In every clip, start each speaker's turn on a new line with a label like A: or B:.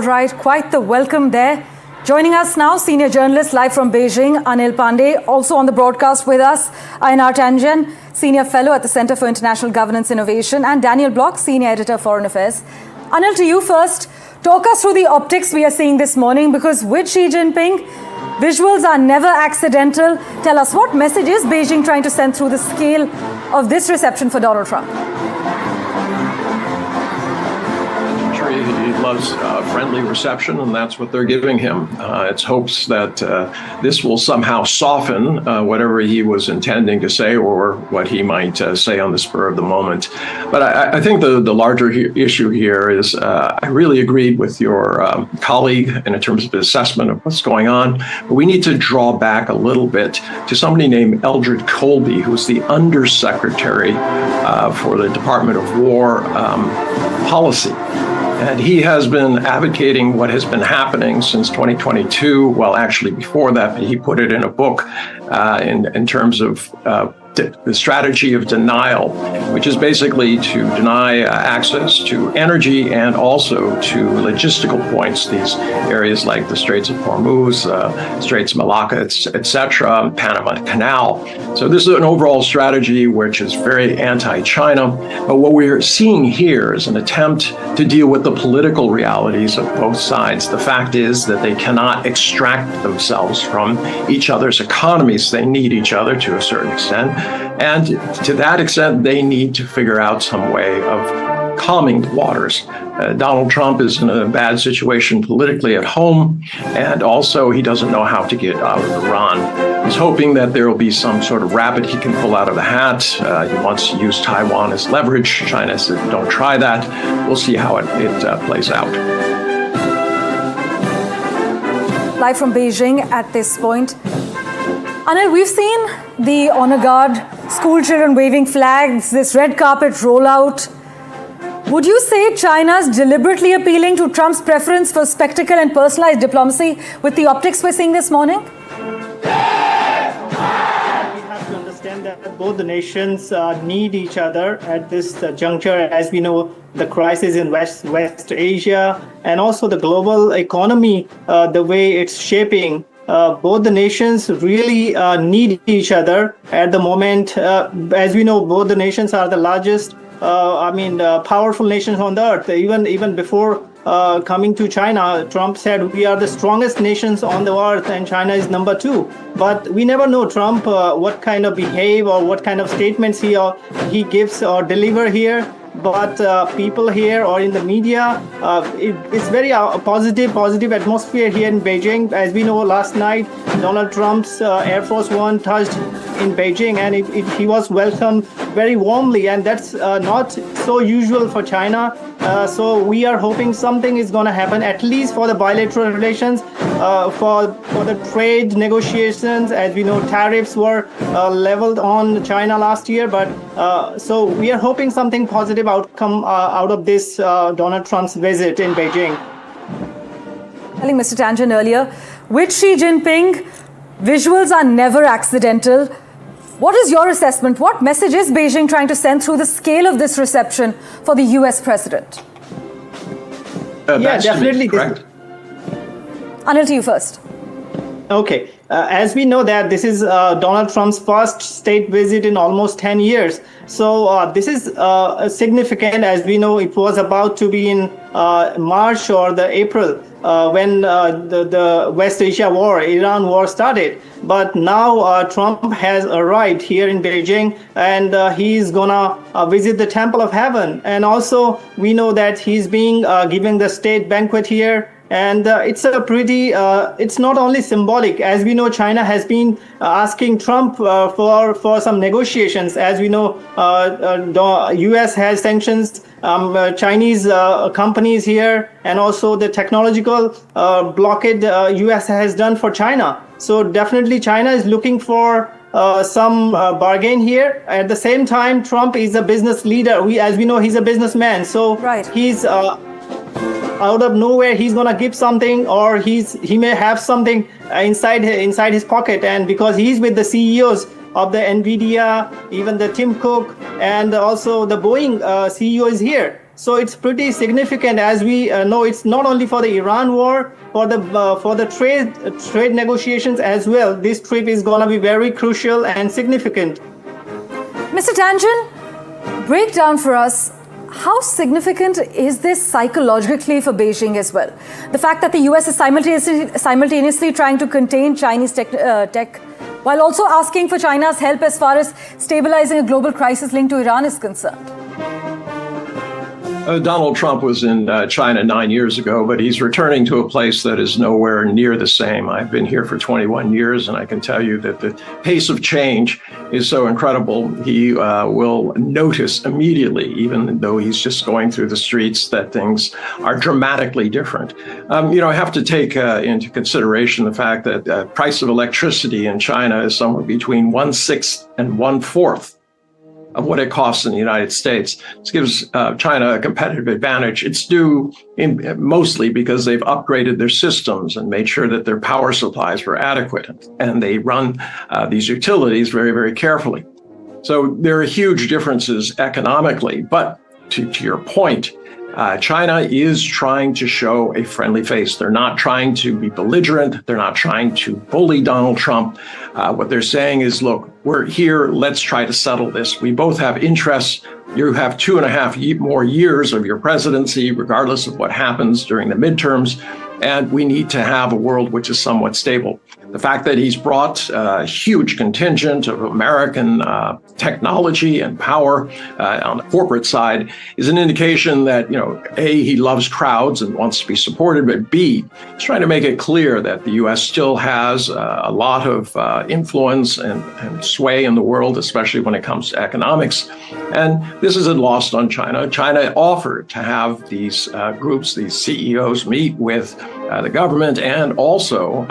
A: right, quite the welcome there. Joining us now, senior journalist live from Beijing, Anil Pandey. Also on the broadcast with us, Ainar Tangen, senior fellow at the Center for International Governance Innovation, and Daniel Block, senior editor, Foreign Affairs. Anil, to you first. Talk us through the optics we are seeing this morning, because with Xi Jinping, visuals are never accidental. Tell us, what message is Beijing trying to send through the scale of this reception for Donald Trump?
B: He loves friendly reception, and that's what they're giving him. It's hopes that this will somehow soften whatever he was intending to say or what he might say on the spur of the moment. But I think the larger issue here is I really agreed with your colleague in terms of the assessment of what's going on. But we need to draw back a little bit to somebody named Eldred Colby, who's the undersecretary for the Department of War policy. And he has been advocating what has been happening since 2022. Well, actually before that, but he put it in a book in terms of the strategy of denial, which is basically to deny access to energy and also to logistical points, these areas like the Straits of Hormuz, Straits of Malacca, etc., Panama Canal. So this is an overall strategy which is very anti-China. But what we're seeing here is an attempt to deal with the political realities of both sides. The fact is that they cannot extract themselves from each other's economies. They need each other to a certain extent. And to that extent, they need to figure out some way of calming the waters. Donald Trump is in a bad situation politically at home, and also he doesn't know how to get out of Iran. He's hoping that there will be some sort of rabbit he can pull out of the hat. He wants to use Taiwan as leverage. China said, don't try that. We'll see how it plays out.
A: Live from Beijing at this point. Anil, we've seen the honor guard, school children waving flags, this red carpet rollout. Would you say China's deliberately appealing to Trump's preference for spectacle and personalized diplomacy with the optics we're seeing this morning?
C: We have to understand that both the nations need each other at this juncture. As we know, the crisis in West Asia and also the global economy, the way it's shaping. Both the nations really need each other at the moment. As we know, both the nations are the largest, powerful nations on the earth. Even before coming to China, Trump said we are the strongest nations on the earth and China is number 2. But we never know Trump what kind of behave or what kind of statements he gives or deliver here. But people here or in the media, it's very positive atmosphere here in Beijing. As we know, last night, Donald Trump's Air Force One touched in Beijing, and he was welcomed very warmly, and that's not so usual for China. So we are hoping something is going to happen, at least for the bilateral relations, for the trade negotiations. As we know, tariffs were leveled on China last year, but so we are hoping something positive outcome out of this Donald Trump's visit in Beijing.
A: Telling Mr. Tangen earlier, with Xi Jinping, visuals are never accidental. What is your assessment? What message is Beijing trying to send through the scale of this reception for the US president?
C: Yeah, definitely.
B: Correct.
A: Anil, to you first.
C: Okay. As we know that this is Donald Trump's first state visit in almost 10 years. So this is significant. As we know, it was about to be in March or the April when the West Asia war, Iran war started. But now Trump has arrived here in Beijing, and he's gonna visit the Temple of Heaven. And also we know that he's being given the state banquet here. And it's a pretty, it's not only symbolic. As we know, China has been asking Trump for some negotiations. As we know, the US has sanctions Chinese companies here, and also the technological blockade US has done for China. So definitely China is looking for some bargain here. At the same time, Trump is a business leader. As we know, he's a businessman. So
A: right.
C: He's out of nowhere he's gonna give something, or he may have something inside his pocket, and because he's with the CEOs of the NVIDIA, even the Tim Cook, and also the Boeing CEO is here. So it's pretty significant, as we know. It's not only for the Iran war, for the trade negotiations as well. This trip is going to be very crucial and significant.
A: Mr. Tangent, break down for us, how significant is this psychologically for Beijing as well? The fact that the US is simultaneously trying to contain Chinese tech while also asking for China's help as far as stabilizing a global crisis linked to Iran is concerned.
B: Donald Trump was in China 9 years ago, but he's returning to a place that is nowhere near the same. I've been here for 21 years, and I can tell you that the pace of change is so incredible. He will notice immediately, even though he's just going through the streets, that things are dramatically different. I have to take into consideration the fact that the price of electricity in China is somewhere between 1/6 and 1/4 of what it costs in the United States. This gives China a competitive advantage. It's due mostly because they've upgraded their systems and made sure that their power supplies were adequate. And they run these utilities very, very carefully. So there are huge differences economically. But to your point, China is trying to show a friendly face. They're not trying to be belligerent. They're not trying to bully Donald Trump. What they're saying is, look, we're here. Let's try to settle this. We both have interests. You have 2.5 more years of your presidency, regardless of what happens during the midterms. And we need to have a world which is somewhat stable. The fact that he's brought a huge contingent of American technology and power on the corporate side is an indication that, A, he loves crowds and wants to be supported, but B, he's trying to make it clear that the U.S. still has a lot of influence and sway in the world, especially when it comes to economics. And this isn't lost on China. China offered to have these groups, these CEOs, meet with the government and also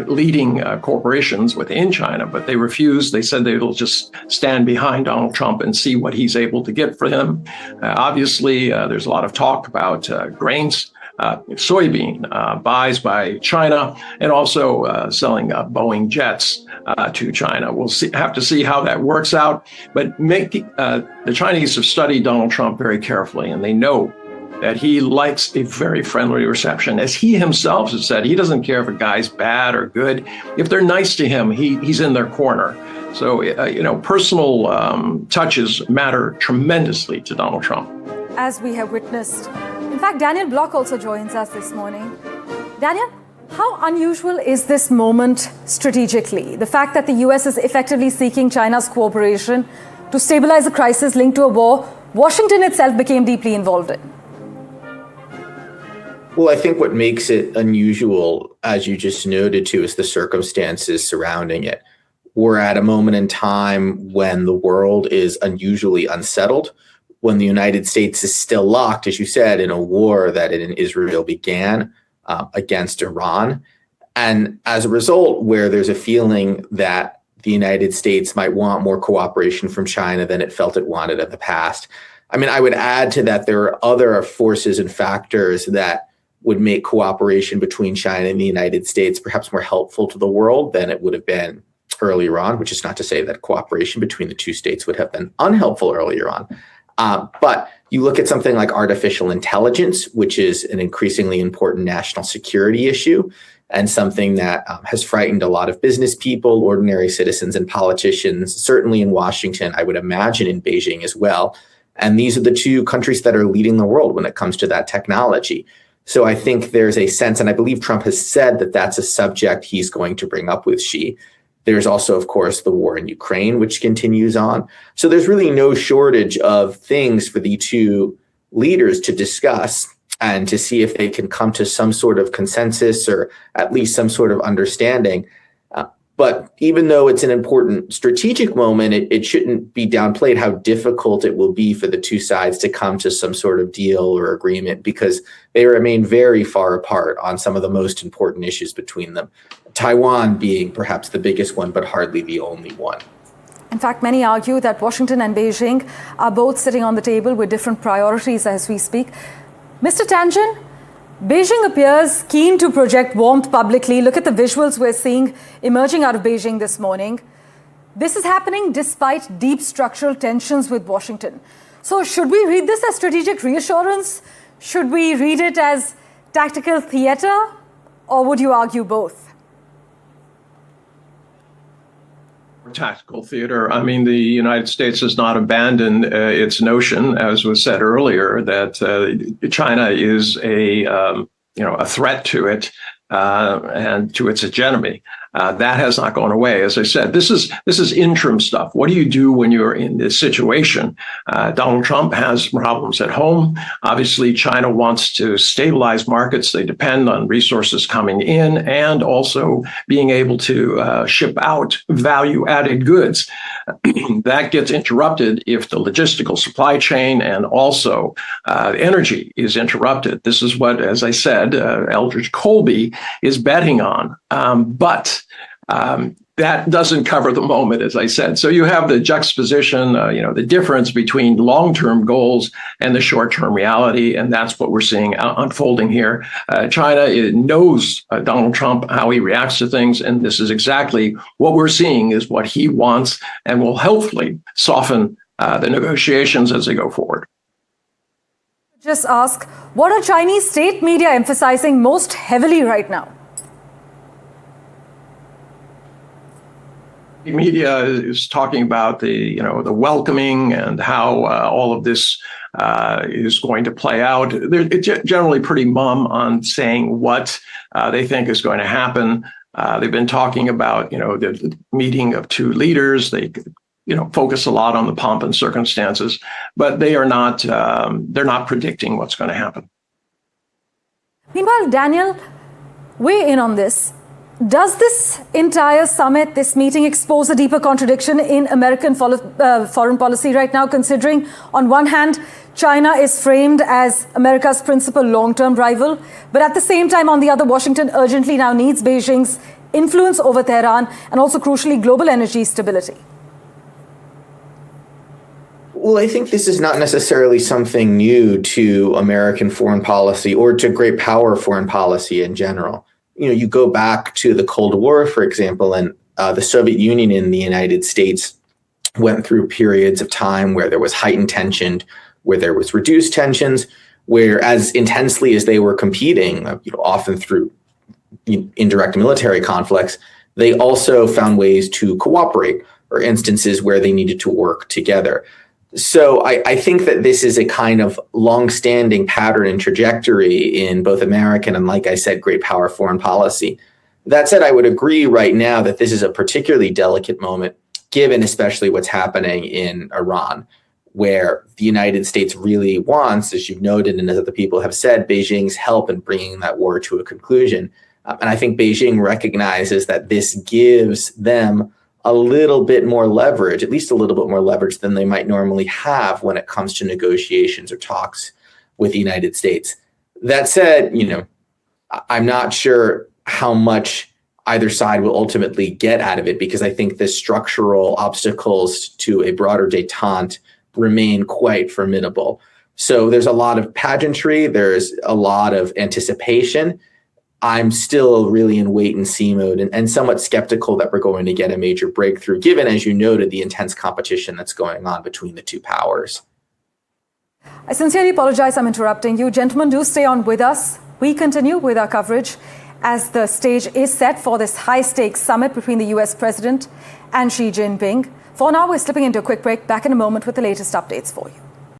B: leading corporations within China, but they refused. They said they will just stand behind Donald Trump and see what he's able to get for them. Obviously, there's a lot of talk about grains, soybean buys by China, and also selling Boeing jets to China. We'll have to see how that works out. But the Chinese have studied Donald Trump very carefully, and they know that he likes a very friendly reception. As he himself has said, he doesn't care if a guy's bad or good. If they're nice to him, he's in their corner. So, personal touches matter tremendously to Donald Trump.
A: As we have witnessed. In fact, Daniel Block also joins us this morning. Daniel, how unusual is this moment strategically? The fact that the US is effectively seeking China's cooperation to stabilize a crisis linked to a war Washington itself became deeply involved in.
D: Well, I think what makes it unusual, as you just noted too, is the circumstances surrounding it. We're at a moment in time when the world is unusually unsettled, when the United States is still locked, as you said, in a war that in Israel began against Iran. And as a result, where there's a feeling that the United States might want more cooperation from China than it felt it wanted in the past. I mean, I would add to that there are other forces and factors that would make cooperation between China and the United States perhaps more helpful to the world than it would have been earlier on, which is not to say that cooperation between the two states would have been unhelpful earlier on. But you look at something like artificial intelligence, which is an increasingly important national security issue and something that has frightened a lot of business people, ordinary citizens, and politicians, certainly in Washington, I would imagine in Beijing as well. And these are the two countries that are leading the world when it comes to that technology. So I think there's a sense, and I believe Trump has said that that's a subject he's going to bring up with Xi. There's also, of course, the war in Ukraine, which continues on. So there's really no shortage of things for the two leaders to discuss and to see if they can come to some sort of consensus or at least some sort of understanding. But even though it's an important strategic moment, it shouldn't be downplayed how difficult it will be for the two sides to come to some sort of deal or agreement because they remain very far apart on some of the most important issues between them. Taiwan being perhaps the biggest one, but hardly the only one.
A: In fact, many argue that Washington and Beijing are both sitting on the table with different priorities as we speak. Mr. Tangent, Beijing appears keen to project warmth publicly. Look at the visuals we're seeing emerging out of Beijing this morning. This is happening despite deep structural tensions with Washington. So should we read this as strategic reassurance? Should we read it as tactical theater? Or would you argue both?
B: Tactical theater. I mean, the United States has not abandoned its notion, as was said earlier, that China is a threat to it and to its hegemony. That has not gone away. As I said, this is interim stuff. What do you do when you're in this situation? Donald Trump has problems at home. Obviously, China wants to stabilize markets. They depend on resources coming in and also being able to ship out value-added goods. That gets interrupted if the logistical supply chain and also energy is interrupted. This is what, as I said, Eldridge Colby is betting on. But that doesn't cover the moment, as I said. So you have the juxtaposition, the difference between long-term goals and the short-term reality, and that's what we're seeing unfolding here. China knows Donald Trump, how he reacts to things, and this is exactly what we're seeing is what he wants and will hopefully soften the negotiations as they go forward.
A: Just ask, what are Chinese state media emphasizing most heavily right now?
B: The media is talking about the welcoming and how all of this is going to play out. They're generally pretty mum on saying what they think is going to happen. They've been talking about the meeting of two leaders. They focus a lot on the pomp and circumstances, but they are not. They're not predicting what's going to happen.
A: Meanwhile, Daniel, weigh in on this. Does this entire summit, this meeting, expose a deeper contradiction in American foreign policy right now, considering, on one hand, China is framed as America's principal long-term rival, but at the same time, on the other, Washington urgently now needs Beijing's influence over Tehran and also, crucially, global energy stability?
D: Well, I think this is not necessarily something new to American foreign policy or to great power foreign policy in general. You go back to the Cold War, for example, and the Soviet Union and the United States went through periods of time where there was heightened tension, where there was reduced tensions, where as intensely as they were competing, often through indirect military conflicts, they also found ways to cooperate or instances where they needed to work together. So I think that this is a kind of long-standing pattern and trajectory in both American and, like I said, great power foreign policy. That said, I would agree right now that this is a particularly delicate moment, given especially what's happening in Iran, where the United States really wants, as you've noted and as other people have said, Beijing's help in bringing that war to a conclusion. And I think Beijing recognizes that this gives them a little bit more leverage, at least a little bit more leverage than they might normally have when it comes to negotiations or talks with the United States. That said, I'm not sure how much either side will ultimately get out of it, because I think the structural obstacles to a broader détente remain quite formidable. So there's a lot of pageantry, there's a lot of anticipation. I'm still really in wait and see mode and somewhat skeptical that we're going to get a major breakthrough, given, as you noted, the intense competition that's going on between the two powers.
A: I sincerely apologize, I'm interrupting you. Gentlemen, do stay on with us. We continue with our coverage as the stage is set for this high-stakes summit between the US President and Xi Jinping. For now, we're slipping into a quick break. Back in a moment with the latest updates for you.